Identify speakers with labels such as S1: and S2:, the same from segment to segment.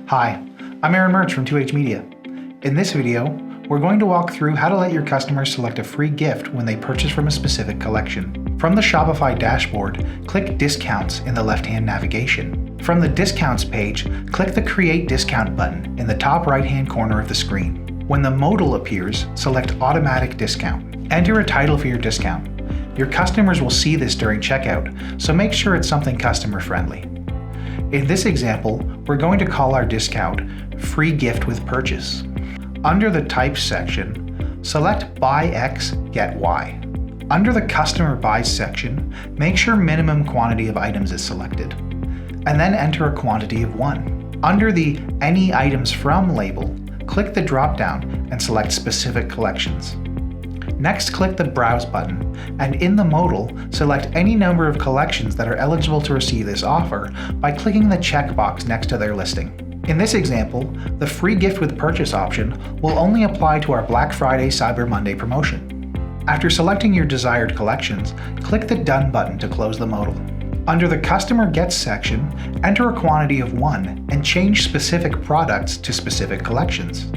S1: Hi, I'm Aaron Merch from 2H Media. In this video, we're going to walk through how to let your customers select a free gift when they purchase from a specific collection. From the Shopify dashboard, click Discounts in the left-hand navigation. From the Discounts page, click the Create Discount button in the top right-hand corner of the screen. When the modal appears, select Automatic Discount. Enter a title for your discount. Your customers will see this during checkout, so make sure it's something customer-friendly. In this example, we're going to call our discount Free Gift with Purchase. Under the Types section, select Buy X, Get Y. Under the Customer Buys section, make sure minimum quantity of items is selected, and then enter a quantity of 1. Under the Any Items From label, click the drop-down and select Specific Collections. Next, click the Browse button, and in the modal, select any number of collections that are eligible to receive this offer by clicking the checkbox next to their listing. In this example, the Free Gift with Purchase option will only apply to our Black Friday Cyber Monday promotion. After selecting your desired collections, click the Done button to close the modal. Under the Customer Gets section, enter a quantity of 1 and change specific products to specific collections.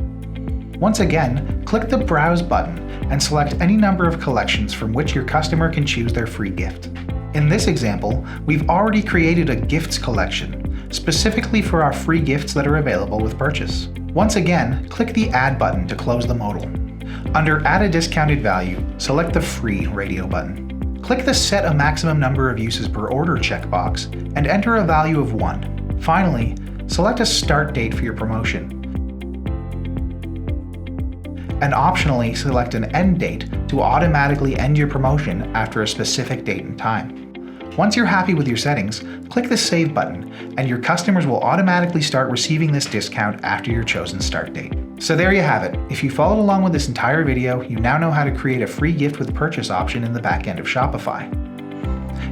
S1: Once again, click the Browse button and select any number of collections from which your customer can choose their free gift. In this example, we've already created a gifts collection, specifically for our free gifts that are available with purchase. Once again, click the Add button to close the modal. Under Add a Discounted Value, select the Free radio button. Click the Set a Maximum Number of Uses per Order checkbox and enter a value of 1. Finally, select a start date for your promotion, and optionally select an end date to automatically end your promotion after a specific date and time. Once you're happy with your settings, click the Save button, and your customers will automatically start receiving this discount after your chosen start date. So there you have it. If you followed along with this entire video, you now know how to create a free gift with purchase option in the back end of Shopify.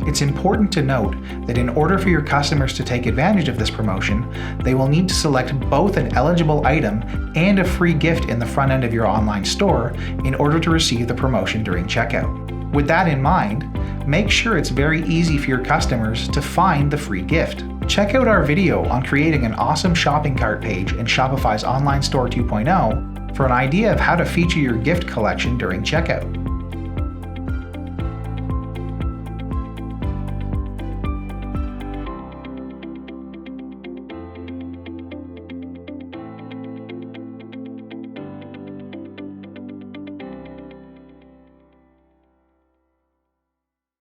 S1: It's important to note that in order for your customers to take advantage of this promotion, they will need to select both an eligible item and a free gift in the front end of your online store in order to receive the promotion during checkout. With that in mind, make sure it's very easy for your customers to find the free gift. Check out our video on creating an awesome shopping cart page in Shopify's Online Store 2.0 for an idea of how to feature your gift collection during checkout.